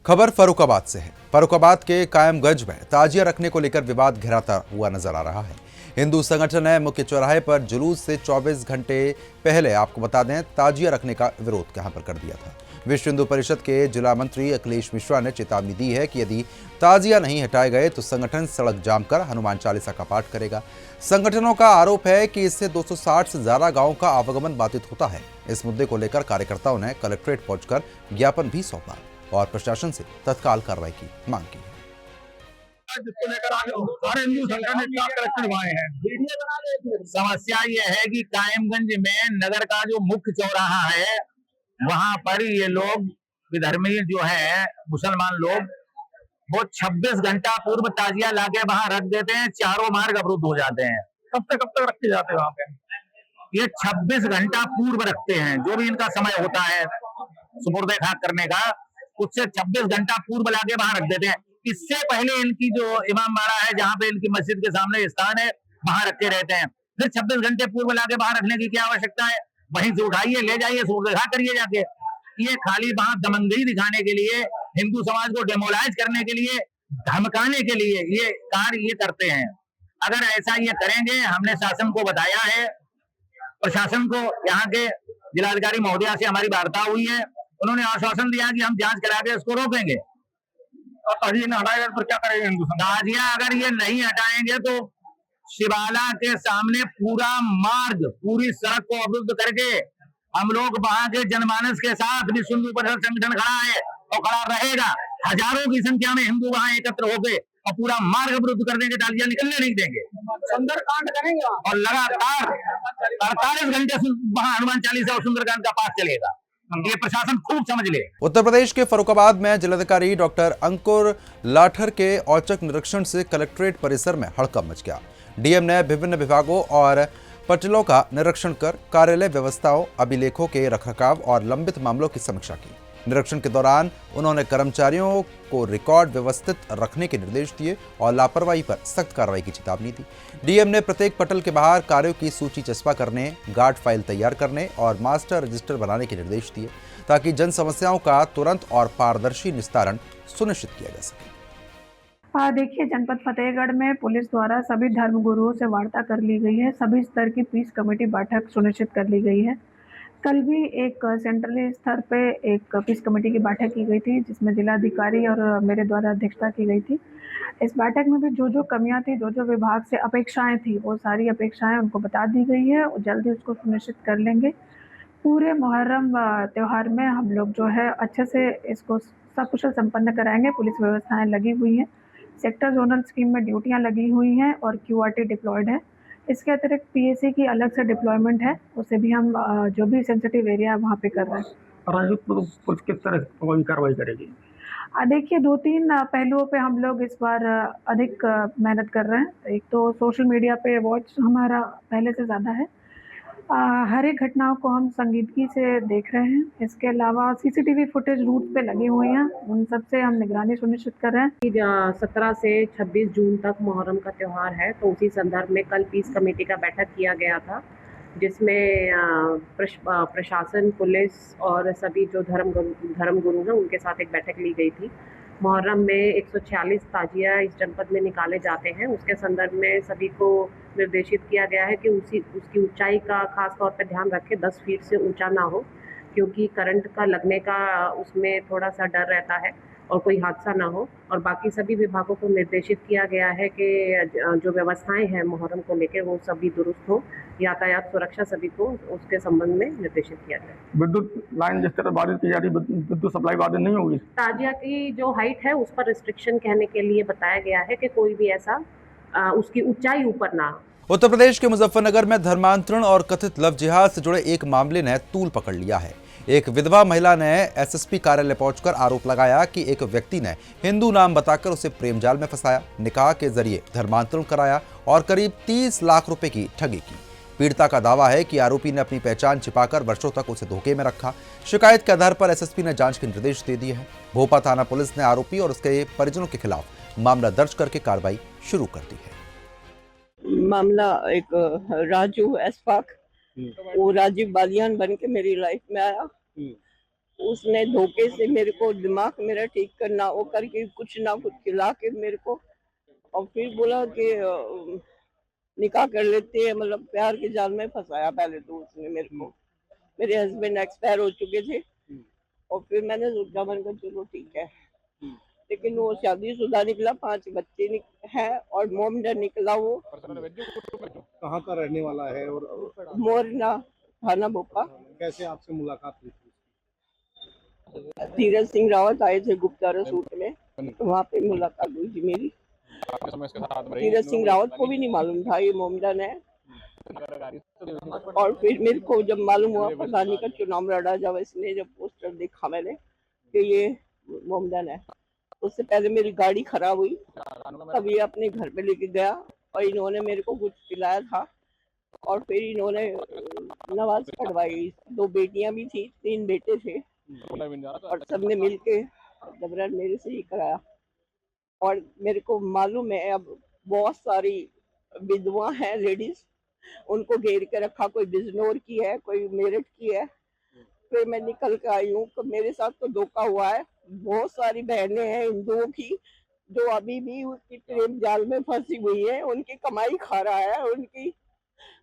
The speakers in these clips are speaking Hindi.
खबर फर्रुखाबाद से है। फर्रुखाबाद के कायमगंज में ताजिया रखने को लेकर विवाद गहराता हुआ नजर आ रहा है। हिंदू संगठन ने मुख्य चौराहे पर जुलूस से 24 घंटे पहले, आपको बता दें, ताजिया रखने का विरोध यहां पर कर दिया था। विश्व हिंदू परिषद के जिला मंत्री अखिलेश मिश्रा ने चेतावनी दी है कि यदि ताजिया नहीं हटाए गए तो संगठन सड़क जाम कर हनुमान चालीसा का पाठ करेगा। संगठनों का आरोप है कि इससे 260 से ज्यादा गांवों का आवागमन बाधित होता है। इस मुद्दे को लेकर कार्यकर्ताओं ने कलेक्ट्रेट पहुंचकर ज्ञापन भी सौंपा और प्रशासन से तत्काल कार्रवाई की मांग की है। जिसको लेकर आज सारे हिंदू संगठन ने कलेक्टर हुए हैं। समस्या ये है कि कायमगंज में नगर का जो मुख्य चौराहा है, वहां पर ये लोग विधर्मी जो है मुसलमान लोग, वो 26 घंटा पूर्व ताजिया लाके वहां रख देते हैं। चारों मार्ग अवरुद्ध हो जाते हैं। कब तक रखे जाते हैं वहां पे? ये 26 घंटा पूर्व रखते हैं। जो भी इनका समय होता है सुपुर्दे खाक करने का, उससे 26 घंटा पूर्व लाके वहां रख देते हैं। इससे पहले इनकी जो इमाम बाड़ा है, जहां पे इनकी मस्जिद के सामने स्थान है, वहां रखे रहते हैं। फिर 26 घंटे पूर्व लाके वहां रखने की क्या आवश्यकता है? वहीं से उठाइए, ले जाइए, सुपुर्दे करिए जाके। ये खाली वहां दमनगई दिखाने के लिए, हिंदू समाज को डेमोलाइज करने के लिए, धमकाने के लिए ये कार्य ये करते हैं। अगर ऐसा ये करेंगे, हमने शासन को बताया है, प्रशासन को, यहाँ के जिलाधिकारी महोदया से हमारी वार्ता हुई है, उन्होंने आश्वासन दिया कि हम जांच करा के इसको रोकेंगे। और ताजिया नहीं हटाएगा तो क्या करेंगे हिंदू समाज? ताजिया अगर ये नहीं हटाएंगे तो शिवाला के सामने पूरा मार्ग, पूरी सड़क को अवरुद्ध करके हम लोग वहां के जनमानस के साथ, विश्व हिंदू परिषद संगठन खड़ा है और खड़ा रहेगा। हजारों की संख्या में हिंदू वहां एकत्र हो गए और पूरा मार्ग अवरुद्ध कर देंगे, ताजिया निकलने नहीं देंगे, सुंदरकांड करेंगे और लगातार 48 घंटे वहां हनुमान चालीसा और सुंदरकांड का पाठ चलेगा। ये प्रशासन खूब समझ ले। उत्तर प्रदेश के फर्रुखाबाद में जिलाधिकारी डॉक्टर अंकुर लाठर के औचक निरीक्षण से कलेक्ट्रेट परिसर में हड़कंप मच गया। डीएम ने विभिन्न विभागों और पटलों का निरीक्षण कर कार्यालय व्यवस्थाओं, अभिलेखों के रखरखाव और लंबित मामलों की समीक्षा की। निरीक्षण के दौरान उन्होंने कर्मचारियों को रिकॉर्ड व्यवस्थित रखने के निर्देश दिए और लापरवाही पर सख्त कार्रवाई की चेतावनी दी। डीएम ने प्रत्येक पटल के बाहर कार्यों की सूची चस्पा करने, गार्ड फाइल तैयार करने और मास्टर रजिस्टर बनाने के निर्देश दिए, ताकि जन समस्याओं का तुरंत और पारदर्शी निस्तारण सुनिश्चित किया जा सके। देखिए, जनपद फतेहगढ़ में पुलिस द्वारा सभी धर्मगुरुओं से वार्ता कर ली गई है। सभी स्तर की पीस कमेटी बैठक सुनिश्चित कर ली गई है। कल भी एक सेंट्रली स्तर पे एक पीस कमेटी की बैठक की गई थी, जिसमें जिलाधिकारी और मेरे द्वारा अध्यक्षता की गई थी। इस बैठक में भी जो कमियां थी, जो विभाग से अपेक्षाएं थी, वो सारी अपेक्षाएं उनको बता दी गई है और जल्दी उसको सुनिश्चित कर लेंगे। पूरे मुहर्रम त्यौहार में हम लोग जो है अच्छे से इसको सकुशल संपन्न कराएंगे। पुलिस व्यवस्थाएं लगी हुई हैं, सेक्टर जोनल स्कीम में ड्यूटियां लगी हुई हैं और क्यूआरटी डिप्लॉयड है। इसके अतिरिक्त पीएसी की अलग से डिप्लॉयमेंट है, उसे भी हम जो भी सेंसिटिव एरिया है वहाँ पे कर रहे हैं। पुलिस किस तरह से कार्रवाई करेगी? देखिए, 2-3 पहलुओं पे हम लोग इस बार अधिक मेहनत कर रहे हैं। एक तो सोशल मीडिया पे वॉच हमारा पहले से ज़्यादा है। हर एक घटनाओं को हम संजीदगी से देख रहे हैं। इसके अलावा सीसीटीवी फुटेज रूट पे लगी हुई हैं, उन सब से हम निगरानी सुनिश्चित कर रहे हैं। 17 से 26 जून तक मुहर्रम का त्यौहार है, तो उसी संदर्भ में कल पीस कमेटी का बैठक किया गया था, जिसमें प्रशासन, पुलिस और सभी जो धर्मगुरु हैं उनके साथ एक बैठक ली गई थी। मुहर्रम में 146 ताजिया इस जनपद में निकाले जाते हैं। उसके संदर्भ में सभी को निर्देशित किया गया है कि उसकी ऊंचाई का खास तौर पर ध्यान रखें, 10 फीट से ऊंचा ना हो, क्योंकि करंट का लगने का उसमें थोड़ा सा डर रहता है और कोई हादसा ना हो। और बाकी सभी विभागों को निर्देशित किया गया है कि जो व्यवस्थाएं हैं मुहर्रम को लेकर वो सभी दुरुस्त हो। यातायात सुरक्षा सभी को उसके संबंध में निर्देशित किया जाए। विद्युत लाइन जिस तरह बाधित की जा रही, विद्युत सप्लाई बाधित नहीं होगी? ताजिया की जो हाइट है उस पर रिस्ट्रिक्शन कहने के लिए बताया गया है कि कोई भी ऐसा उसकी ऊंचाई ऊपर ना हो। उत्तर प्रदेश के मुजफ्फरनगर में धर्मांतरण और कथित लव जिहाद से जुड़े एक मामले ने तूल पकड़ लिया है। एक विधवा महिला ने एसएसपी कार्यालय पहुंचकर आरोप लगाया कि एक व्यक्ति ने हिंदू नाम बताकर उसे प्रेम जाल में फंसाया, निकाह के जरिए धर्मांतरण कराया और करीब 30 लाख रुपए की ठगी की। पीड़िता का दावा है कि आरोपी ने अपनी पहचान छिपाकर वर्षों तक उसे धोखे में रखा। शिकायत के आधार पर एसएसपी ने जांच के निर्देश दे दिए हैं। भोपा थाना पुलिस ने आरोपी और उसके परिजनों के खिलाफ मामला दर्ज करके कार्रवाई शुरू कर दी है। मामला एक राजू एसफाक, वो राजीव बालियान बन के मेरी लाइफ में आया उसने धोखे से मेरे को दिमाग मेरा ठीक करना वो करके कुछ ना कुछ खिला के मेरे को, और फिर बोला कि निकाह कर लेते हैं, मतलब प्यार के जाल में फंसाया पहले तो उसने मेरे को। मेरे हस्बैंड एक्सपायर हो चुके थे और फिर मैंने सोचा, मैंने कहा चलो ठीक है, लेकिन वो शादीशुदा निकला, 5 बच्चे हैं और मोम डर निकला। वो कहाँ का रहने वाला है और मोरना थाना भोपा। कैसे आपसे मुलाकात हुई थी? तीरथ सिंह रावत आए थे गुप्तारा सूट में, तो वहाँ पे मुलाकात हुई थी मेरी। तीरथ सिंह रावत को भी नहीं मालूम था ये मोमडन है, और फिर मेरे को जब मालूम हुआ प्रधानी का चुनाव लड़ा, जब इसने जब पोस्टर देखा मैंने कि ये मोमडन है, उससे पहले मेरी गाड़ी खराब हुई, तब ये अपने घर पे लेके गया और इन्होंने मेरे को कुछ खिलाया था, और फिर इन्होंने नमाज पढ़वाई। 2 बेटियां भी थी, 3 बेटे थे, और सबने मिलके जबरन मेरे से ही कराया। और मेरे को मालूम है अब बहुत सारी विधवा हैं लेडीज, उनको घेर के रखा, कोई बिजनौर की है, कोई मेरठ की है। फिर मैं निकल के आई हूँ, तो मेरे साथ तो धोखा हुआ है। बहुत सारी बहनें हैं हिंदुओं की जो अभी भी उसकी प्रेम जाल में फंसी हुई है, उनकी कमाई खा रहा है,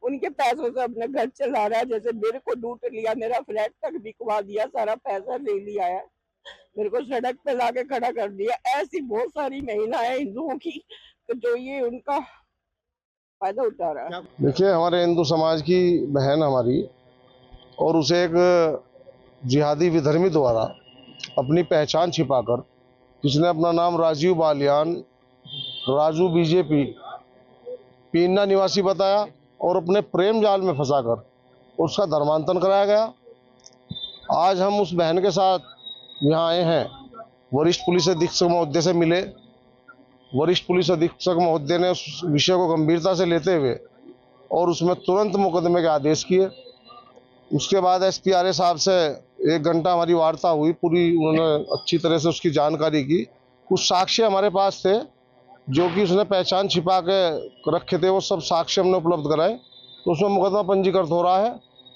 उनके पैसों से अपना घर चला रहा है। जैसे मेरे को लूट लिया, मेरा फ्लैट तक बिकवा दिया, सारा पैसा ले लिया है, मेरे को सड़क पे लाके खड़ा कर दिया। ऐसी बहुत सारी महिलाएं हिंदुओं की जो ये उनका फायदा उठा रहा है। देखिए, हमारे हिंदू समाज की बहन हमारी, और उसे एक जिहादी विधर्मी द्वारा अपनी पहचान छिपाकर, जिसने अपना नाम राजीव बालियान, राजू बीजेपी, पीना निवासी बताया और अपने प्रेम जाल में फंसाकर उसका धर्मांतरण कराया गया। आज हम उस बहन के साथ यहाँ आए हैं, वरिष्ठ पुलिस अधीक्षक महोदय से मिले। वरिष्ठ पुलिस अधीक्षक महोदय ने उस विषय को गंभीरता से लेते हुए और उसमें तुरंत मुकदमे के आदेश किए। उसके बाद SPRA साहब से 1 घंटा हमारी वार्ता हुई, पूरी उन्होंने अच्छी तरह से उसकी जानकारी की। कुछ साक्ष्य हमारे पास थे जो कि उसने पहचान छिपा के रखे थे, वो सब साक्ष्य हमने उपलब्ध कराए, तो उसमें मुकदमा पंजीकृत हो रहा है,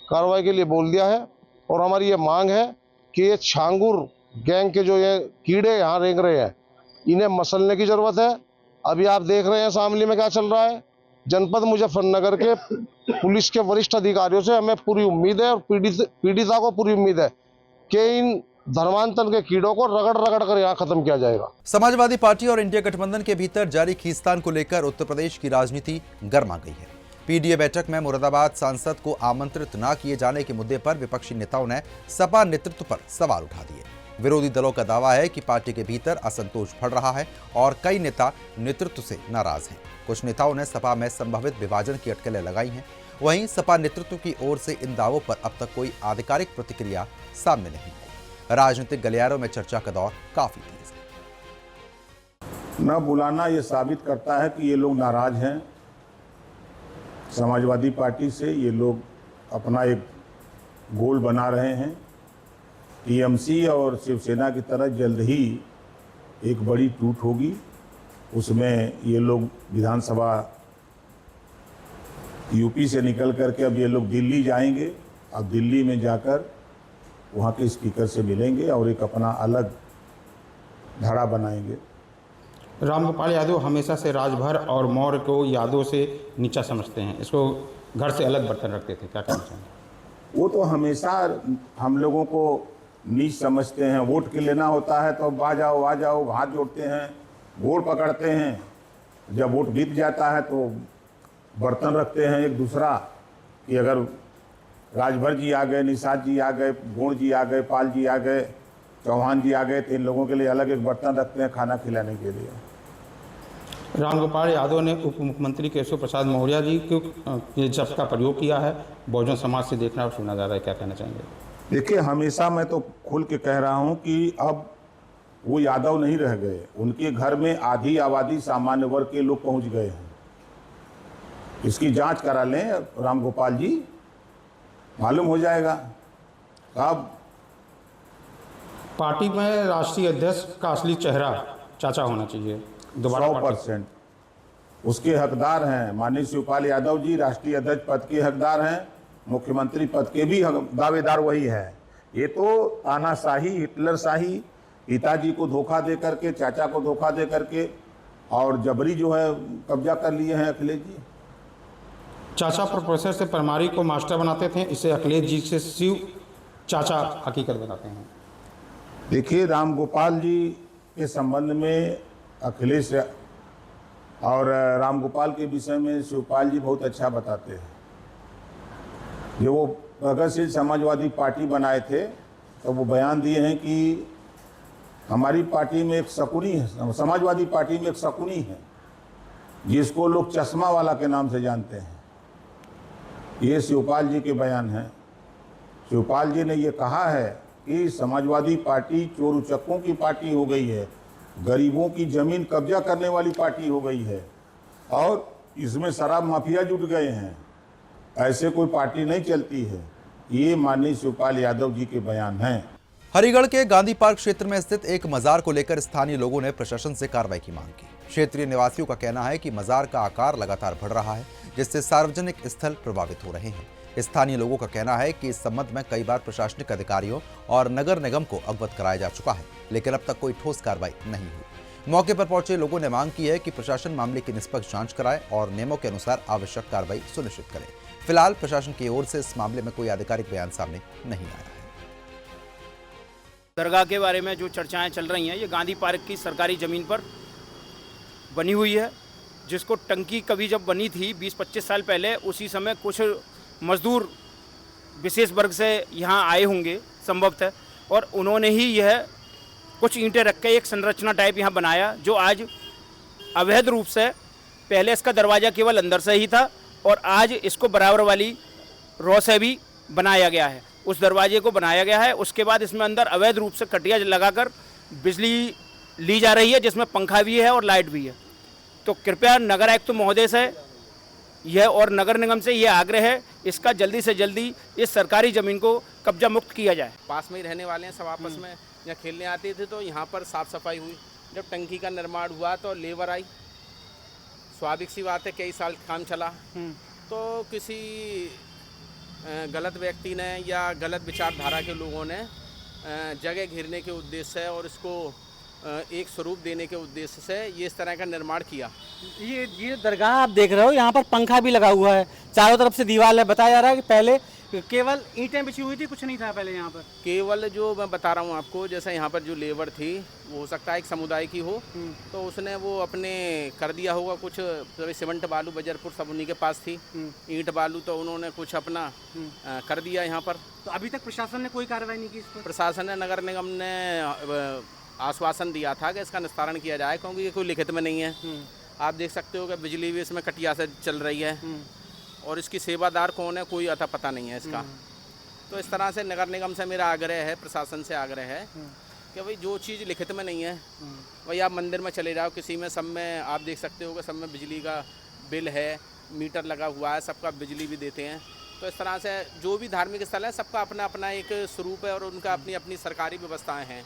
कार्रवाई के लिए बोल दिया है। और हमारी ये मांग है कि ये छांगुर गैंग के जो ये कीड़े यहाँ रेंग रहे हैं, इन्हें मसलने की जरूरत है। अभी आप देख रहे हैं शामली में क्या चल रहा है। जनपद मुजफ्फरनगर के पुलिस के वरिष्ठ अधिकारियों से हमें पूरी उम्मीद है और पीड़िता को पूरी उम्मीद है कि इन धर्मांतरण के कीड़ों को रगड़ रगड़ कर यहाँ खत्म किया जाएगा। समाजवादी पार्टी और इंडिया गठबंधन के भीतर जारी खींचतान को लेकर उत्तर प्रदेश की राजनीति गर्मा गई है। PDA बैठक में मुरादाबाद सांसद को आमंत्रित न किए जाने के मुद्दे पर विपक्षी नेताओं ने सपा नेतृत्व पर सवाल उठा दिए। विरोधी दलों का दावा है कि पार्टी के भीतर असंतोष बढ़ रहा है और कई नेता नेतृत्व से नाराज हैं। कुछ नेताओं ने सपा में संभावित विभाजन की अटकलें लगाई हैं। वहीं सपा नेतृत्व की ओर से इन दावों पर अब तक कोई आधिकारिक प्रतिक्रिया सामने नहीं आई। राजनीतिक गलियारों में चर्चा का दौर काफी तेज है। न बुलाना ये साबित करता है कि ये लोग नाराज हैं समाजवादी पार्टी से। ये लोग अपना एक गोल बना रहे हैं। TMC और शिवसेना की तरह जल्द ही एक बड़ी टूट होगी। उसमें ये लोग विधानसभा UP से निकल करके अब ये लोग दिल्ली जाएंगे। अब दिल्ली में जाकर वहाँ के स्पीकर से मिलेंगे और एक अपना अलग धड़ा बनाएंगे। रामगोपाल यादव हमेशा से राजभर और मौर्य को यादव से नीचा समझते हैं, इसको घर से अलग बर्तन रखते थे, क्या कहना चाहेंगे? वो तो हमेशा हम लोगों को नीच समझते हैं। वोट के लेना होता है तो आ जाओ हाथ जोड़ते हैं, गोड़ पकड़ते हैं। जब वोट बीत जाता है तो बर्तन रखते हैं एक दूसरा कि अगर राजभर जी आ गए, निषाद जी आ गए, गुण जी आ गए, पाल जी आ गए, चौहान जी आ गए, तो इन लोगों के लिए अलग एक बर्तन रखते हैं खाना खिलाने के लिए। रामगोपाल यादव ने उप मुख्यमंत्री केशव प्रसाद मौर्य जी के शब्द का प्रयोग किया है, बहुजन समाज से देखना और सुना जा रहा है, क्या कहना चाहेंगे? देखिए, हमेशा मैं तो खुल के कह रहा हूं कि अब वो यादव नहीं रह गए। उनके घर में आधी आबादी सामान्य वर्ग के लोग पहुंच गए हैं। इसकी जांच करा लें रामगोपाल जी, मालूम हो जाएगा। अब पार्टी में राष्ट्रीय अध्यक्ष का असली चेहरा चाचा होना चाहिए, दोबारा 100% उसके हकदार हैं। माननीय शिवपाल यादव जी राष्ट्रीय अध्यक्ष पद के हकदार हैं, मुख्यमंत्री पद के भी दावेदार वही है। ये तो तानाशाही, हिटलर शाही, पिताजी को धोखा दे करके, चाचा को धोखा दे करके और जबरी जो है कब्जा कर लिए हैं अखिलेश जी। चाचा प्रोफेसर से परमारी को मास्टर बनाते थे, इसे अखिलेश जी से शिव चाचा हकीकत बनाते हैं। देखिए, राम गोपाल जी के संबंध में अखिलेश और राम गोपाल के विषय में शिवपाल जी बहुत अच्छा बताते हैं। जो वो प्रगतिशील समाजवादी पार्टी बनाए थे तो वो बयान दिए हैं कि हमारी पार्टी में एक शकुनी है, समाजवादी पार्टी में एक शकुनी है जिसको लोग चश्मा वाला के नाम से जानते हैं। ये शिवपाल जी के बयान हैं। शिवपाल जी ने ये कहा है कि समाजवादी पार्टी चोर उचक्कों की पार्टी हो गई है, गरीबों की जमीन कब्जा करने वाली पार्टी हो गई है और इसमें शराब माफिया जुट गए हैं, ऐसे कोई पार्टी नहीं चलती है। ये माननीय शिवपाल यादव जी के बयान हैं। हरिगढ़ के गांधी पार्क क्षेत्र में स्थित एक मजार को लेकर स्थानीय लोगों ने प्रशासन से कार्रवाई की मांग की। क्षेत्रीय निवासियों का कहना है कि मजार का आकार लगातार बढ़ रहा है, जिससे सार्वजनिक स्थल प्रभावित हो रहे हैं। स्थानीय लोगों का कहना है कि इस संबंध में कई बार प्रशासनिक अधिकारियों और नगर निगम को अवगत कराया जा चुका है, लेकिन अब तक कोई ठोस कार्रवाई नहीं हुई। मौके पर पहुंचे लोगों ने मांग की है कि प्रशासन मामले की निष्पक्ष जांच कराए और नियमों के अनुसार आवश्यक कार्रवाई सुनिश्चित करे। फिलहाल प्रशासन की ओर से इस मामले में कोई आधिकारिक बयान सामने नहीं आया है। दरगाह के बारे में जो चर्चाएं चल रही हैं, ये गांधी पार्क की सरकारी ज़मीन पर बनी हुई है, जिसको टंकी कभी जब बनी थी 20-25 साल पहले, उसी समय कुछ मजदूर विशेष वर्ग से यहाँ आए होंगे संभवतः, और उन्होंने ही यह कुछ ईंटें रख के एक संरचना टाइप यहाँ बनाया, जो आज अवैध रूप से, पहले इसका दरवाज़ा केवल अंदर से ही था और आज इसको बराबर वाली रॉ से भी बनाया गया है। उस दरवाजे को बनाया गया है, उसके बाद इसमें अंदर अवैध रूप से कटिया लगाकर बिजली ली जा रही है, जिसमें पंखा भी है और लाइट भी है। तो कृपया नगर आयुक्त महोदय से यह और नगर निगम से यह आग्रह है, इसका जल्दी से जल्दी इस सरकारी ज़मीन को कब्जा मुक्त किया जाए। पास में ही रहने वाले हैं, सब आपस में यहाँ खेलने आते थे, तो यहाँ पर साफ़ सफाई हुई। जब टंकी का निर्माण हुआ तो लेबर आई, स्वाभाविक सी बात है, कई साल काम चला, तो किसी गलत व्यक्ति ने या गलत विचारधारा के लोगों ने जगह घेरने के उद्देश्य से और इसको एक स्वरूप देने के उद्देश्य से ये इस तरह का निर्माण किया। ये दरगाह आप देख रहे हो, यहाँ पर पंखा भी लगा हुआ है, चारों तरफ से दीवार है। बताया जा रहा है कि पहले केवल ईंटें बिछी हुई थी, कुछ नहीं था पहले यहाँ पर। केवल जो मैं बता रहा हूँ आपको, जैसे यहाँ पर जो लेबर थी वो हो सकता है एक समुदाय की हो, तो उसने वो अपने कर दिया होगा कुछ, सीमेंट बालू बजरपुर सब उन्हीं के पास थी, ईंट बालू तो उन्होंने कुछ अपना कर दिया यहाँ पर। तो अभी तक प्रशासन ने कोई कार्रवाई नहीं की इस पर? प्रशासन ने, नगर निगम ने आश्वासन दिया था कि इसका निस्तारण किया जाए, क्योंकि ये कोई लिखित में नहीं है। आप देख सकते हो कि बिजली भी इसमें कटिया से चल रही है और इसकी सेवादार कौन है कोई अता पता नहीं है इसका। तो इस तरह से नगर निगम से मेरा आग्रह है, प्रशासन से आग्रह है कि भाई जो चीज़ लिखित में नहीं है, भाई आप मंदिर में चले जाओ, किसी में सब में आप देख सकते हो कि सब में बिजली का बिल है, मीटर लगा हुआ है, सबका बिजली भी देते हैं। तो इस तरह से जो भी धार्मिक स्थल है सबका अपना अपना एक स्वरूप है और उनका अपनी अपनी सरकारी व्यवस्थाएं हैं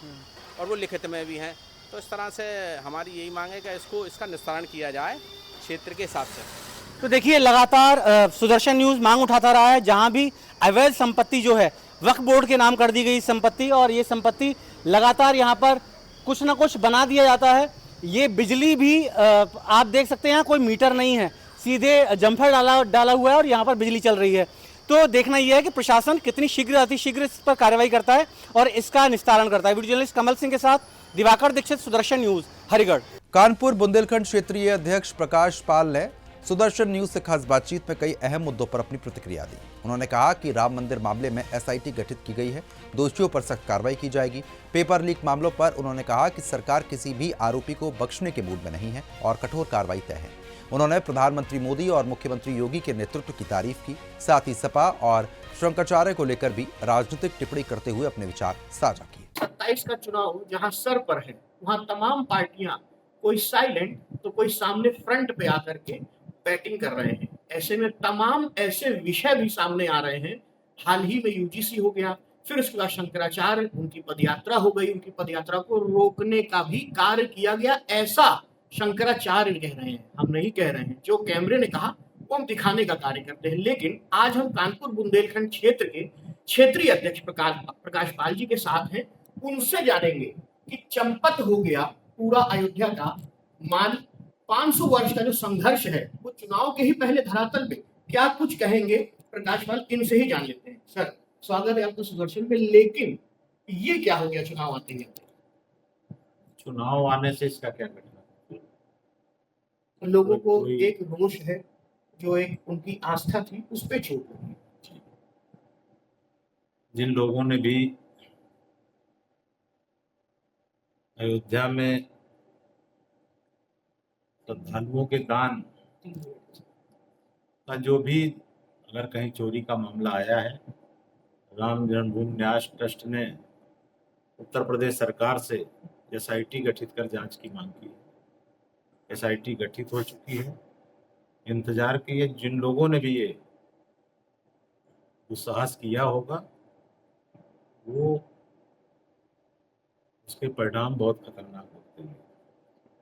और वो लिखित में भी हैं। तो इस तरह से हमारी यही मांग है कि इसका निस्तारण किया जाए क्षेत्र के हिसाब से। तो देखिए, लगातार सुदर्शन न्यूज़ मांग उठाता रहा है, जहां भी अवैध संपत्ति जो है वक्फ बोर्ड के नाम कर दी गई संपत्ति, और ये संपत्ति लगातार यहां पर कुछ ना कुछ बना दिया जाता है। ये बिजली भी आप देख सकते हैं, यहाँ कोई मीटर नहीं है, सीधे जम्फर डाला हुआ है और यहाँ पर बिजली चल रही है। तो देखना यह है कि प्रशासन कितनी शीघ्र अतिशीघ्र इस पर कार्रवाई करता है और इसका निस्तारण करता है। वीडियो जर्नलिस्ट कमल सिंह के साथ दिवाकर दीक्षित, सुदर्शन न्यूज़, हरिगढ़। कानपुर बुंदेलखंड क्षेत्रीय अध्यक्ष प्रकाश पाल ने सुदर्शन न्यूज से खास बातचीत में कई अहम मुद्दों पर अपनी प्रतिक्रिया दी। उन्होंने कहा कि राम मंदिर मामले में एसआईटी गठित की गई है, दोषियों पर सख्त कार्रवाई की जाएगी। पेपर लीक मामलों पर उन्होंने कहा कि सरकार किसी भी आरोपी को बख्शने के मूड में नहीं है और कठोर कार्रवाई तय है। उन्होंने प्रधानमंत्री मोदी और मुख्यमंत्री योगी के नेतृत्व की तारीफ की, साथ ही सपा और शंकराचार्य को लेकर भी राजनीतिक टिप्पणी करते हुए अपने विचार साझा किए। 27 का चुनाव जहां सर पर है, वहां तमाम पार्टियां, कोई साइलेंट तो कोई सामने फ्रंट पे आकर के बैटिंग कर रहे हैं। ऐसे में तमाम ऐसे विषय भी सामने आ रहे हैं। हाल ही में यूजीसी हो गया, फिर उसके बाद शंकराचार्य, उनकी पदयात्रा हो गई, उनकी पदयात्रा को रोकने का भी कार्य किया गया, ऐसा शंकराचार्य कह रहे हैं, हम नहीं कह रहे हैं। जो कैमरे ने कहा वो हम दिखाने का कार्य करते हैं। लेकिन आज हम कानपुर बुंदेलखंड क्षेत्र के क्षेत्रीय अध्यक्ष प्रकाश पाल जी के साथ हैं। उनसे जानेंगे कि चंपत हो गया पूरा अयोध्या का मान, 500 वर्ष का जो संघर्ष है वो चुनाव के ही पहले धरातल पे क्या कुछ कहेंगे प्रकाश पाल, इनसे ही जान लेते हैं। सर स्वागत है आपका सुदर्शन में। लेकिन ये क्या हो गया चुनाव आते ही? चुनाव आने से इसका क्या घटना? लोगों को एक रोष है, जो एक उनकी आस्था थी उस पे चोट लगी। जिन लोगों ने भी अयोध्या में श्रद्धालुओं के दान का जो भी अगर कहीं चोरी का मामला आया है, राम जन्मभूमि न्यास ट्रस्ट ने उत्तर प्रदेश सरकार से एसआईटी गठित कर जांच की मांग की है। एसआईटी गठित हो चुकी है। इंतजार किए, जिन लोगों ने भी ये दुस्साहस किया होगा वो उसके परिणाम बहुत खतरनाक होते हैं।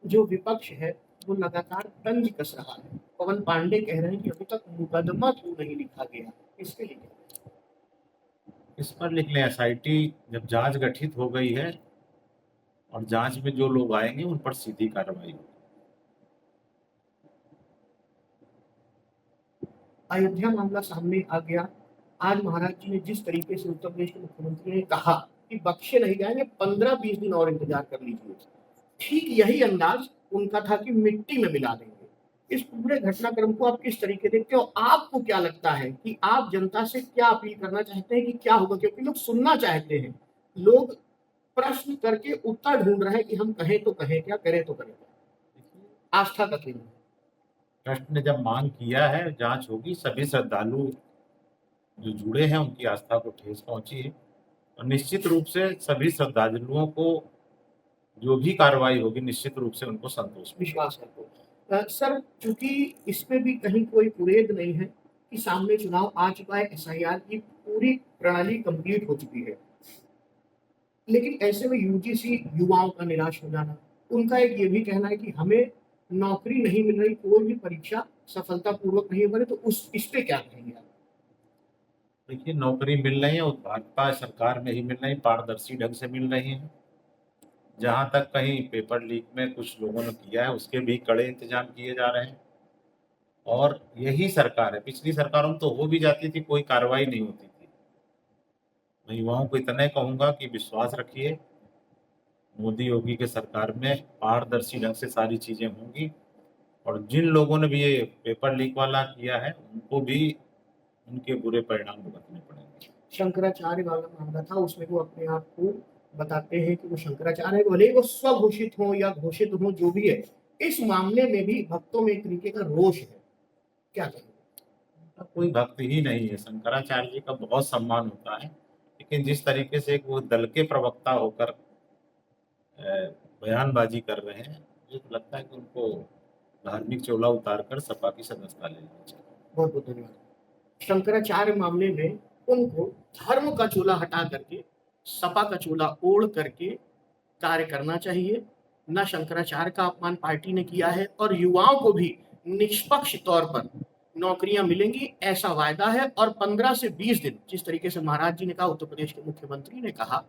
जो विपक्ष है वो लगातार तंज कस रहा है। पवन पांडे कह रहे हैं कि अभी तक मुकदमा क्यों नहीं लिखा गया, इसके लिए इस पर लिख लें। एसआईटी जब जांच गठित हो गई है और जांच में जो लोग आएंगे उन पर सीधी कार्रवाई होगी। अयोध्या मामला सामने आ गया। आज महाराज जी ने जिस तरीके से उत्तर प्रदेश के मुख्यमंत्री ने कहा कि बख्शे नहीं जाएंगे, 15-20 दिन और इंतजार कर लीजिए, ठीक यही अंदाज उनका था कि मिट्टी में मिला देंगे। इस पूरे घटनाक्रम को आप किस तरीके देखते हो? आपको क्या लगता है कि आप जनता से क्या अपील करना चाहते हैं कि क्या होगा? क्योंकि लोग सुनना चाहते हैं, लोग प्रश्न करके उत्तर ढूंढ रहे हैं कि हम कहें तो कहें क्या, करें तो करें क्या। आस्था का केंद्र ट्रस्ट ने जब मांग किया है, जांच होगी। सभी श्रद्धालु जो जुड़े हैं उनकी आस्था को ठेस पहुंची है और निश्चित रूप से सभी श्रद्धालुओं को जो भी कार्रवाई होगी निश्चित रूप से उनको संतोष विश्वास है। सर चूंकि इसमें भी कहीं कोई कुरेद नहीं है कि सामने चुनाव आ चुका है, एसआईआर की पूरी प्रणाली कंप्लीट हो चुकी है, लेकिन ऐसे में यूजीसी युवाओं का निराश हो जाना, उनका एक ये भी कहना है कि हमें नौकरी नहीं मिल रही, कोई भी परीक्षा सफलतापूर्वक नहीं बने, तो इस पे क्या कहेंगे आप? देखिए, नौकरी मिल रही है और भाजपा सरकार में ही मिल रही, पारदर्शी ढंग से मिल रही है। जहाँ तक कहीं पेपर लीक में कुछ लोगों ने किया है उसके भी कड़े इंतजाम किए जा रहे हैं और यही सरकार है। पिछली सरकारों में तो हो भी जाती थी, कोई कार्रवाई नहीं होती थी। मैं युवाओं को इतना कहूँगा कि विश्वास रखिए, मोदी योगी के सरकार में पारदर्शी ढंग से सारी चीज़ें होंगी और जिन लोगों ने भी ये पेपर लीक वाला किया है उनको भी उनके बुरे परिणाम भुगतने पड़ेंगे। शंकराचार्य वाला मामला था, उसमें वो अपने आप को बताते हैं कि वो शंकराचार्य है, भले वो स्वघोषित हो या घोषित हो, जो भी है, इस मामले में भी भक्तों में एक तरीके का रोष है, क्या कहेंगे? कोई भक्त ही नहीं है, शंकराचार्य जी का बहुत सम्मान होता है, लेकिन जिस तरीके से वो दल के प्रवक्ता होकर बयानबाजी कर रहे हैं, मुझे तो लगता है कि उनको धार्मिक चोला उतारकर सपा की सदस्यता ले लेनी चाहिए। बहुत बहुत धन्यवाद। शंकराचार्य मामले में उनको धर्म का चोला हटा करके सपा का चोला ओढ़ करके कार्य करना चाहिए। न शंकराचार्य का अपमान पार्टी ने किया है और युवाओं को भी निष्पक्ष तौर पर नौकरियां मिलेंगी ऐसा वायदा है। और 15 से 20 दिन जिस तरीके से महाराज जी ने कहा, उत्तर प्रदेश के मुख्यमंत्री ने कहा,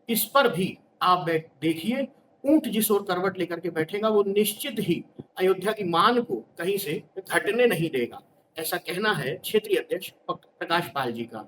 इस पर भी आप देखिए, ऊंट जिस ओर करवट लेकर के बैठेगा वो निश्चित ही अयोध्या की मान को कहीं से घटने नहीं देगा, ऐसा कहना है क्षेत्रीय अध्यक्ष प्रकाश पाल जी का।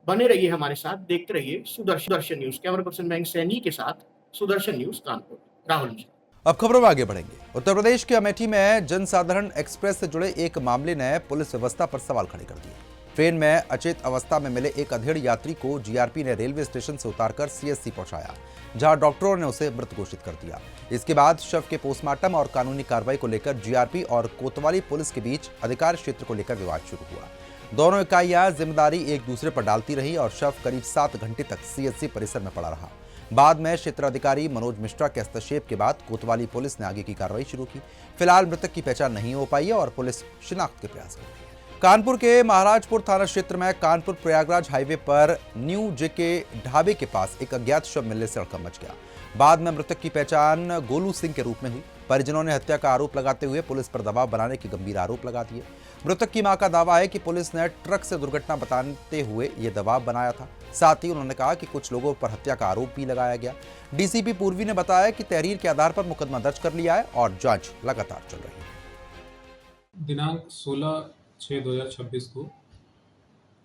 बने रहिए हमारे साथ, देखते रहिए Sudarshan news. Camera person bank Saini के साथ सुदर्शन न्यूज कानपुर, राहुल जी। अब खबरों में आगे बढ़ेंगे। उत्तर प्रदेश के अमेठी में जनसाधारण एक्सप्रेस से जुड़े एक मामले ने पुलिस व्यवस्था पर सवाल खड़े कर दिए। ट्रेन में अचेत अवस्था में मिले एक अधेड़ यात्री को जीआरपी ने रेलवे स्टेशन से उतारकर सीएससी पहुंचाया, जहां डॉक्टरों ने उसे मृत घोषित कर दिया। इसके बाद शव के पोस्टमार्टम और कानूनी कार्रवाई को लेकर जीआरपी और कोतवाली पुलिस के बीच अधिकार क्षेत्र को लेकर विवाद शुरू हुआ। दोनों इकाइयां जिम्मेदारी एक दूसरे पर डालती रही और शव करीब 7 घंटे तक सीएससी परिसर में पड़ा रहा। बाद में क्षेत्राधिकारी मनोज मिश्रा के हस्तक्षेप के बाद कोतवाली पुलिस ने आगे की कार्रवाई शुरू की। फिलहाल मृतक की पहचान नहीं हो पाई है और पुलिस शिनाख्त के प्रयास कर रही है। कानपुर के महाराजपुर थाना क्षेत्र में कानपुर प्रयागराज हाईवे पर न्यू जेके ढाबे के पास एक अज्ञात शव मिलने से हड़कंप मच गया। बाद में मृतक की पहचान गोलू सिंह के रूप में हुई। परिजनों ने हत्या का आरोप लगाते हुए पुलिस पर दबाव बनाने के गंभीर आरोप लगा दिए। मृतक की मां का दावा है कि पुलिस ने ट्रक से दुर्घटना बताते हुए ये दबाव बनाया था। साथ ही उन्होंने कहा कि कुछ लोगों पर हत्या का आरोप भी लगाया गया। डीसीपी पूर्वी ने बताया कि तहरीर के आधार पर मुकदमा दर्ज कर लिया है और जांच लगातार चल रही है। दिनांक 16/6/2026 को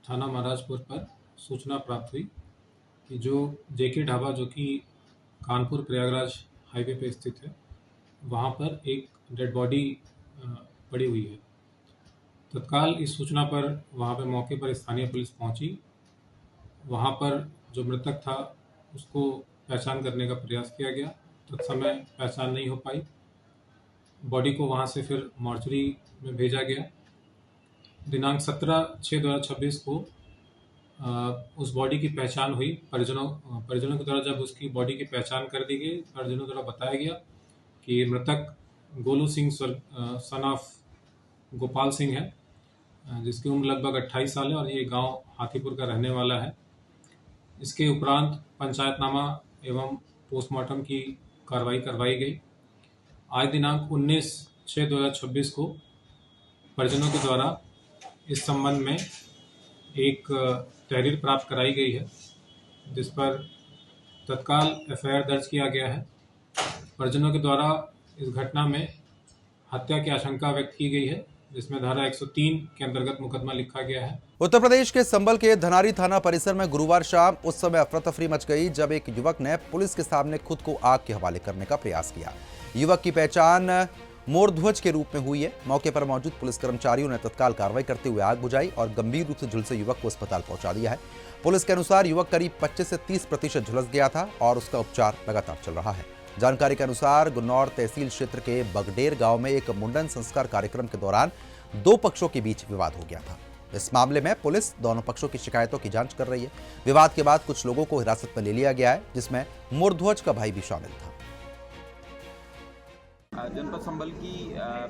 थाना महाराजपुर पर सूचना प्राप्त हुई कि जो जेके ढाबा जो कि कानपुर प्रयागराज हाईवे पे स्थित है, वहाँ पर एक डेड बॉडी पड़ी हुई है। तत्काल इस सूचना पर वहाँ पे मौके पर स्थानीय पुलिस पहुँची। वहाँ पर जो मृतक था उसको पहचान करने का प्रयास किया गया। तत्समय पहचान नहीं हो पाई। बॉडी को वहाँ से फिर मॉर्चरी में भेजा गया। दिनांक 17/6/2026 को उस बॉडी की पहचान हुई। परिजनों के द्वारा जब उसकी बॉडी की पहचान कर दी गई, परिजनों द्वारा बताया गया कि मृतक गोलू सिंह सन ऑफ गोपाल सिंह है, जिसकी उम्र लगभग 28 साल है और ये गांव हाथीपुर का रहने वाला है। इसके उपरांत पंचायतनामा एवं पोस्टमार्टम की कार्रवाई करवाई गई। आज दिनांक 19/6/2026 को परिजनों के द्वारा इस संबंध में एक तहरीर प्राप्त कराई गई है, जिस पर तत्काल एफआईआर दर्ज किया गया है। परिजनों के द्वारा इस घटना में हत्या की आशंका व्यक्त की गई है, जिसमें धारा 103 के अंतर्गत मुकदमा लिखा गया है। उत्तर प्रदेश के संभल के धनारी थाना परिसर में गुरुवार शाम उस समय अफरा तफरी मच गई जब एक युवक ने पुलिस के सामने खुद को आग के हवाले करने का प्रयास किया। युवक की पहचान मोरध्वज के रूप में हुई है। मौके पर मौजूद पुलिस कर्मचारियों ने तत्काल कार्रवाई करते हुए आग बुझाई और गंभीर रूप से झुलसे युवक को अस्पताल पहुंचा दिया है। पुलिस के अनुसार युवक करीब 25 से 30% झुलस गया था और उसका उपचार लगातार चल रहा है। जानकारी के अनुसार गुन्नौर तहसील क्षेत्र के बगडेर गांव में एक मुंडन संस्कार कार्यक्रम के दौरान दो पक्षों के बीच विवाद हो गया था। इस मामले में पुलिस दोनों पक्षों की शिकायतों की जांच कर रही है। विवाद के बाद कुछ लोगों को हिरासत में ले लिया गया है, जिसमें मोरध्वज का भाई भी शामिल था। जनपद संभल की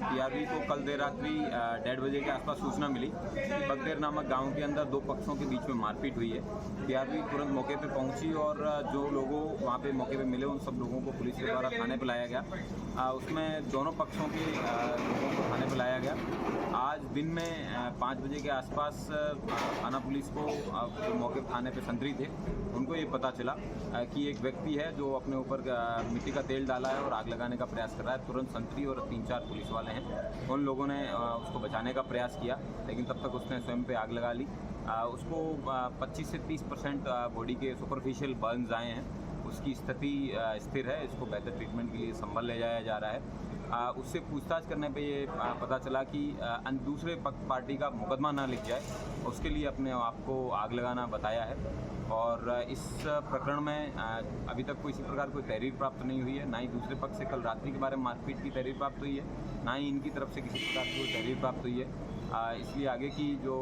पीआरवी को कल देर रात्रि 1:30 बजे के आसपास सूचना मिली कि बगदेर नामक गांव के अंदर दो पक्षों के बीच में मारपीट हुई है। पीआरवी तुरंत मौके पे पहुंची और जो लोगों वहां पे मौके पे मिले उन सब लोगों को पुलिस के द्वारा थाने पे लाया गया। उसमें दोनों पक्षों के लोगों को थाने पे लाया गया। आज दिन में 5 बजे के आसपास थाना पुलिस को जो मौके थाने पे संतरी थे उनको ये पता चला कि एक व्यक्ति है जो अपने ऊपर मिट्टी का तेल डाला है और आग लगाने का प्रयास कर रहा है। तुरंत संतरी और 3-4 पुलिस वाले हैं, उन लोगों ने उसको बचाने का प्रयास किया, लेकिन तब तक उसने स्वयं पे आग लगा ली। उसको 25 से 30% बॉडी के सुपरफिशियल बर्न्स आए हैं। उसकी स्थिति स्थिर है। इसको बेहतर ट्रीटमेंट के लिए संभल ले जाया जा रहा है। उससे पूछताछ करने पे ये पता चला कि दूसरे पार्टी का मुकदमा ना लिख जाए, उसके लिए अपने आप को आग लगाना बताया है। और इस प्रकरण में अभी तक कोई इसी प्रकार कोई तहरीर प्राप्त नहीं हुई है। ना ही दूसरे पक्ष से कल रात्रि के बारे में मारपीट की तहरीर प्राप्त हुई है, ना ही इनकी तरफ से किसी प्रकार की कोई तहरीर प्राप्त हुई है। इसलिए आगे की जो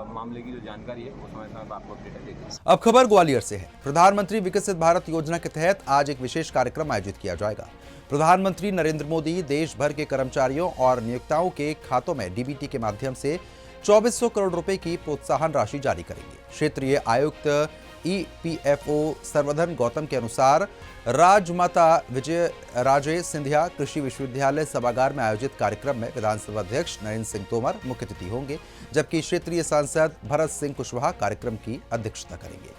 मामले की जो जानकारी है वो समय समय पर आपको अपडेट देंगे। अब खबर ग्वालियर से है। प्रधानमंत्री विकसित भारत योजना के तहत आज एक विशेष कार्यक्रम आयोजित किया जाएगा। प्रधानमंत्री नरेंद्र मोदी देश भर के कर्मचारियों और नियोक्ताओं के खातों में डीबीटी के माध्यम से 2400 करोड़ रुपए की प्रोत्साहन राशि जारी करेंगे। क्षेत्रीय आयुक्त ईपीएफओ सर्वधन गौतम के अनुसार राजमाता विजय राजे सिंधिया कृषि विश्वविद्यालय सभागार में आयोजित कार्यक्रम में विधानसभा अध्यक्ष नरेंद्र सिंह तोमर मुख्य अतिथि होंगे, जबकि क्षेत्रीय सांसद भरत सिंह कुशवाहा कार्यक्रम की अध्यक्षता करेंगे।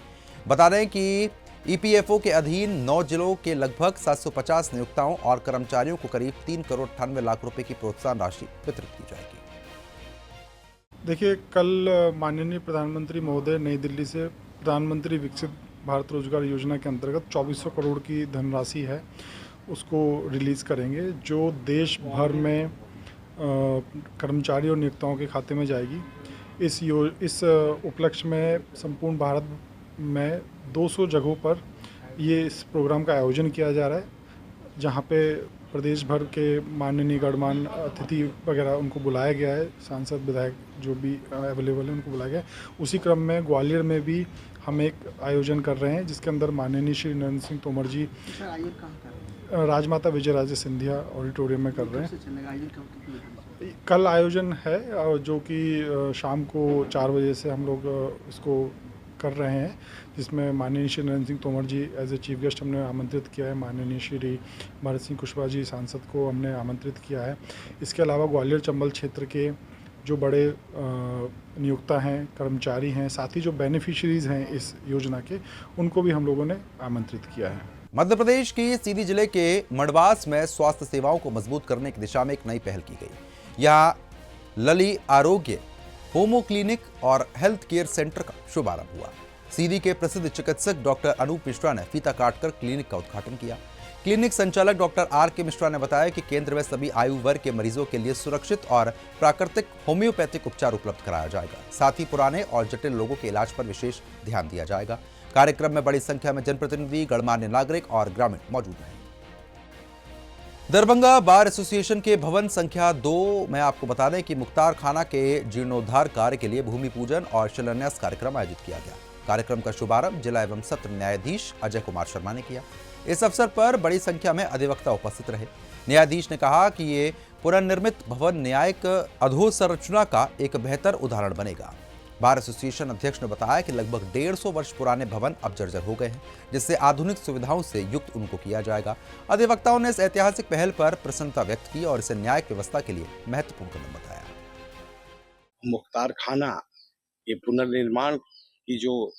बता दें कि ईपीएफओ के अधीन 9 जिलों के लगभग 750 नियोक्ताओं और कर्मचारियों को करीब 3 करोड़ 98 लाख रुपए की प्रोत्साहन राशि वितरित की जाएगी। देखिए, कल माननीय प्रधानमंत्री महोदय नई दिल्ली से प्रधानमंत्री विकसित भारत रोजगार योजना के अंतर्गत 2400 करोड़ की धनराशि है उसको रिलीज़ करेंगे, जो देश भर में कर्मचारी और नियोक्ताओं के खाते में जाएगी। इस उपलक्ष्य में संपूर्ण भारत में 200 जगहों पर ये इस प्रोग्राम का आयोजन किया जा रहा है, जहाँ पे प्रदेश भर के माननीय गणमान्य अतिथि वगैरह उनको बुलाया गया है। सांसद विधायक जो भी अवेलेबल है उनको बुलाया गया है। उसी क्रम में ग्वालियर में भी हम एक आयोजन कर रहे हैं, जिसके अंदर माननीय श्री नरेंद्र सिंह तोमर जी राजमाता विजय राजे सिंधिया ऑडिटोरियम में कर रहे हैं। कल आयोजन है जो कि शाम को 4 बजे से हम लोग इसको कर रहे हैं, जिसमें माननीय श्री नरेंद्र सिंह तोमर जी एज ए चीफ गेस्ट हमने आमंत्रित किया है। माननीय श्री भारत सिंह कुशवाहा जी सांसद को हमने आमंत्रित किया है। इसके अलावा ग्वालियर चंबल क्षेत्र के जो बड़े नियोक्ता हैं, कर्मचारी हैं, साथ ही जो बेनिफिशरीज़ हैं इस योजना के, उनको भी हम लोगों ने आमंत्रित किया है। मध्य प्रदेश की सीधी जिले के मड़वास में स्वास्थ्य सेवाओं को मजबूत करने की दिशा में एक नई पहल की गई। यहाँ लली आरोग्य होमो क्लिनिक और हेल्थ केयर सेंटर का शुभारंभ हुआ। सीधी के प्रसिद्ध चिकित्सक डॉक्टर अनूप मिश्रा ने फीता काटकर क्लिनिक का उद्घाटन किया। क्लिनिक संचालक डॉक्टर आर के मिश्रा ने बताया कि केंद्र में सभी आयु वर्ग के मरीजों के लिए सुरक्षित और प्राकृतिक होम्योपैथिक उपचार उपलब्ध कराया जाएगा। साथ ही पुराने और जटिल लोगों के इलाज पर विशेष ध्यान दिया जाएगा। कार्यक्रम में बड़ी संख्या में जनप्रतिनिधि, गणमान्य नागरिक और ग्रामीण मौजूद रहे। दरभंगा बार एसोसिएशन के भवन संख्या 2 में आपको बता दें कि मुख्तार खाना के जीर्णोद्धार कार्य के लिए भूमि पूजन और शिलान्यास कार्यक्रम आयोजित किया गया। कार्यक्रम का शुभारंभ जिला एवं सत्र न्यायाधीश अजय कुमार शर्मा ने किया। इस अवसर पर बड़ी संख्या में अधिवक्ता उपस्थित रहे। न्यायाधीश ने कहा कि ये पुनर्निर्मित भवन न्यायिक अधोसंरचना का एक बेहतर उदाहरण बनेगा। बार एसोसिएशन अध्यक्ष ने बताया कि लगभग 150 वर्ष पुराने भवन अब जर्जर हो गए हैं, जिससे आधुनिक सुविधाओं से युक्त उनको किया जाएगा। अधिवक्ताओं ने इस ऐतिहासिक पहल पर प्रसन्नता व्यक्त की और इसे न्यायिक व्यवस्था के लिए महत्वपूर्ण कदम बताया। मुख्तार खाना ये पुनर्निर्माण की जो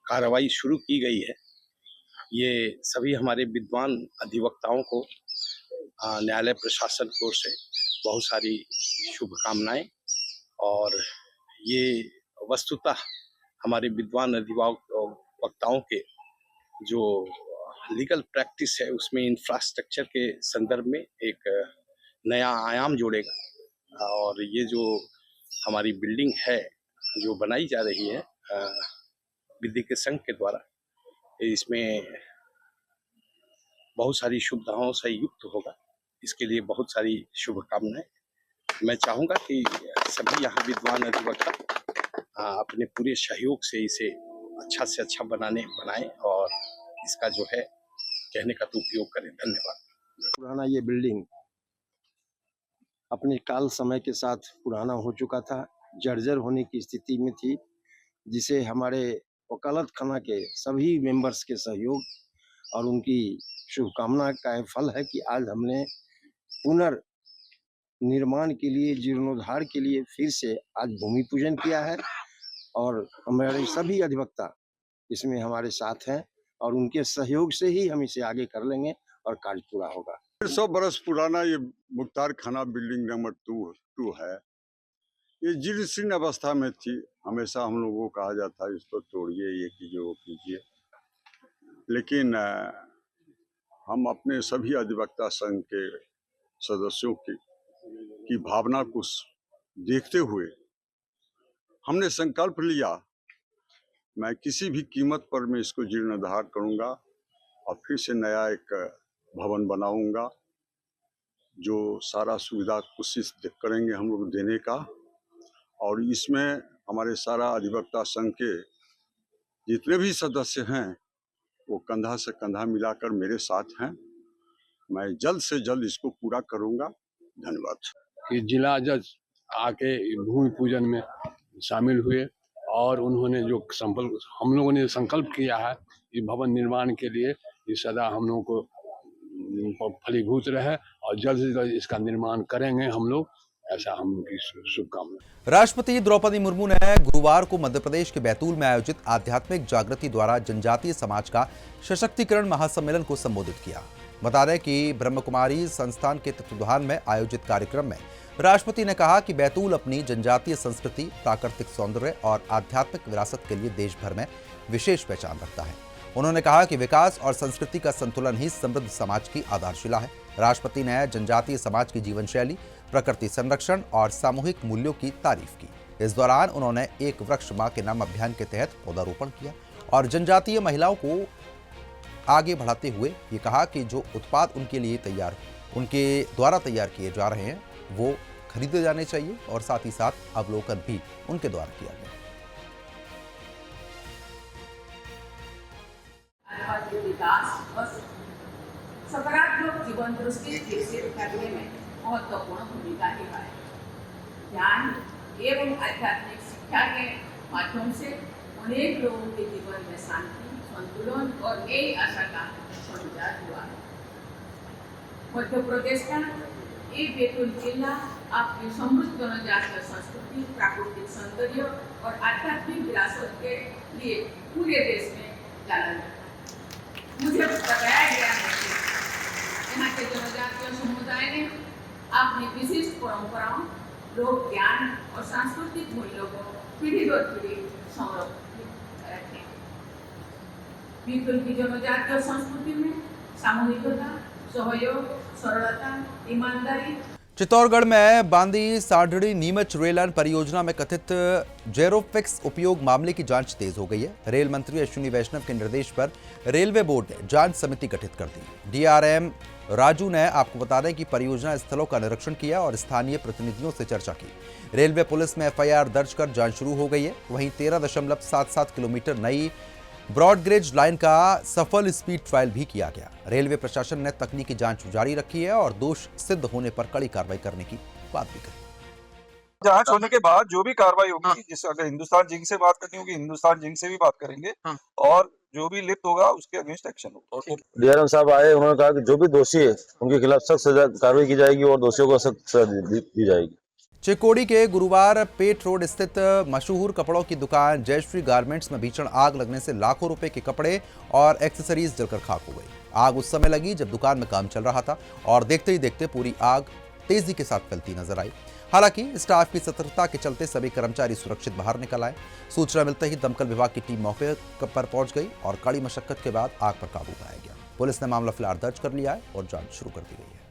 कार्रवाई शुरू की गई है, ये सभी हमारे विद्वान अधिवक्ताओं को न्यायालय प्रशासन की ओर से बहुत सारी शुभकामनाएं। और ये वस्तुतः हमारे विद्वान अधिवक्ताओं के जो लीगल प्रैक्टिस है उसमें इंफ्रास्ट्रक्चर के संदर्भ में एक नया आयाम जोड़ेगा। और ये जो हमारी बिल्डिंग है जो बनाई जा रही है विधि के संघ के द्वारा, इसमें बहुत सारी सुविधाओं से युक्त होगा। इसके लिए बहुत सारी शुभकामनाएं। मैं चाहूँगा कि सभी यहाँ विद्वान अधिवक्ता अपने पूरे सहयोग से इसे अच्छा से अच्छा बनाएं और इसका जो है कहने का तो उपयोग करें। धन्यवाद। पुराना ये बिल्डिंग अपने काल समय के साथ पुराना हो चुका था, जर्जर होने की स्थिति में थी, जिसे हमारे वकालत खाना के सभी मेंबर्स के सहयोग और उनकी शुभकामना का फल है कि आज हमने पुनर्निर्माण के लिए, जीर्णोद्धार के लिए फिर से आज भूमि पूजन किया है। और हमारे सभी अधिवक्ता इसमें हमारे साथ हैं और उनके सहयोग से ही हम इसे आगे कर लेंगे और कार्य पूरा होगा। 150 बरस पुराना ये मुख्तार खाना बिल्डिंग नंबर 2 है। ये जीर्ण शीर्ण अवस्था में थी। हमेशा हम लोगों को कहा जाता है इसको तोड़िए, ये कीजिए, वो कीजिए। लेकिन हम अपने सभी अधिवक्ता संघ के सदस्यों की भावना को देखते हुए हमने संकल्प लिया, मैं किसी भी कीमत पर मैं इसको जीर्णोद्धार करूंगा और फिर से नया एक भवन बनाऊंगा, जो सारा सुविधा कोशिश करेंगे हम लोग देने का। और इसमें हमारे सारा अधिवक्ता संघ के जितने भी सदस्य हैं वो कंधा से कंधा मिलाकर मेरे साथ हैं। मैं जल्द से जल्द इसको पूरा करूंगा। धन्यवाद। कि जिला जज आके भूमि पूजन में शामिल हुए और उन्होंने जो हम लोगों ने संकल्प किया है इस भवन निर्माण के लिए, ये सदा हम लोगों को फलीभूत रहे और जल्द से जल्द इसका निर्माण करेंगे हम लोग, ऐसा हम उनकी शुभकामना। राष्ट्रपति द्रौपदी मुर्मू ने गुरुवार को मध्य प्रदेश के बैतूल में आयोजित आध्यात्मिक जागृति द्वारा जनजातीय समाज का सशक्तिकरण महासम्मेलन को संबोधित किया। बता दें कि ब्रह्मकुमारी संस्थान के तत्वाधान में आयोजित कार्यक्रम में राष्ट्रपति ने कहा कि बैतूल अपनी जनजातीय संस्कृति, प्राकृतिक सौंदर्य और आध्यात्मिक विरासत के लिए देश भर में विशेष पहचान रखता है। उन्होंने कहा कि विकास और संस्कृति का संतुलन ही समृद्ध समाज की आधारशिला है। राष्ट्रपति ने जनजातीय समाज की जीवन शैली, प्रकृति संरक्षण और सामूहिक मूल्यों की तारीफ की। इस दौरान उन्होंने एक वृक्ष मां के नाम अभियान के तहत पौधारोपण किया और जनजातीय महिलाओं को आगे बढ़ाते हुए ये कहा कि जो उत्पाद उनके द्वारा तैयार किए जा रहे हैं वो खरीदे जाने चाहिए और साथ ही साथ अवलोकन भी उनके द्वारा किया गया। विकास और सकारात्मक जीवन दृष्टि विकसित करने में महत्वपूर्ण भूमिका निभाए। ध्यान एवं आध्यात्मिक शिक्षा के माध्यम से अनेक लोगों के जीवन में शांति, संतुलन और नई आशा का संचार हुआ है। मध्य प्रदेश का ये बैतूल जिला अपनी समृद्ध जनजातीय संस्कृति, प्राकृतिक सौंदर्य और आध्यात्मिक विरासत के लिए पूरे देश में जाना जाता है। मुझे बताया गया है कि यहाँ के जनजातीय समुदाय ने अपनी विशिष्ट परंपराओं, लोक ज्ञान और सांस्कृतिक मूल्यों को पीढ़ी दर पीढ़ी संरक्षित रखे। बैतूल की जनजातीय संस्कृति में सामूहिकता, सहयोग, सरलता, ईमानदारी। चित्तौड़गढ़ में बांदी साढ़ड़ी नीमच रेल लाइन परियोजना में कथित जेरोफिक्स उपयोग मामले की जांच तेज हो गई है। रेल मंत्री अश्विनी वैष्णव के निर्देश पर रेलवे बोर्ड ने जांच समिति गठित कर दी। डीआरएम राजू ने आपको बता दें कि परियोजना स्थलों का निरीक्षण किया और स्थानीय प्रतिनिधियों से चर्चा की। रेलवे पुलिस में एफआईआर दर्ज कर जांच शुरू हो गई है। वहीं 13.77 किलोमीटर नई ब्रॉडगेज लाइन का सफल स्पीड ट्रायल भी किया गया। रेलवे प्रशासन ने तकनीकी जांच जारी रखी है और दोष सिद्ध होने पर कड़ी कार्रवाई करने की बात भी कही। जांच होने के बाद जो भी कार्रवाई होगी, जिस अगर हिंदुस्तान जिंक से बात करनी होगी हिंदुस्तान जिंक से भी बात करेंगे और जो भी लिप्त होगा उसके अगेंस्ट एक्शन होगा। डीआरएम साहब आए, उन्होंने कहा कि जो भी दोषी है उनके खिलाफ सख्त सजा कार्रवाई की जाएगी और दोषियों को सख्त सजा दी जाएगी। चिकोड़ी के गुरुवार पेट रोड स्थित मशहूर कपड़ों की दुकान जयश्री गारमेंट्स में भीषण आग लगने से लाखों रुपए के कपड़े और एक्सेसरीज जलकर खाक हो गई। आग उस समय लगी जब दुकान में काम चल रहा था और देखते ही देखते पूरी आग तेजी के साथ फैलती नजर आई। हालांकि स्टाफ की सतर्कता के चलते सभी कर्मचारी सुरक्षित बाहर निकल आए। सूचना मिलते ही दमकल विभाग की टीम मौके पर पहुंच गई और कड़ी मशक्कत के बाद आग पर काबू पाया गया। पुलिस ने मामला फिलहाल दर्ज कर लिया है और जांच शुरू कर दी गई है।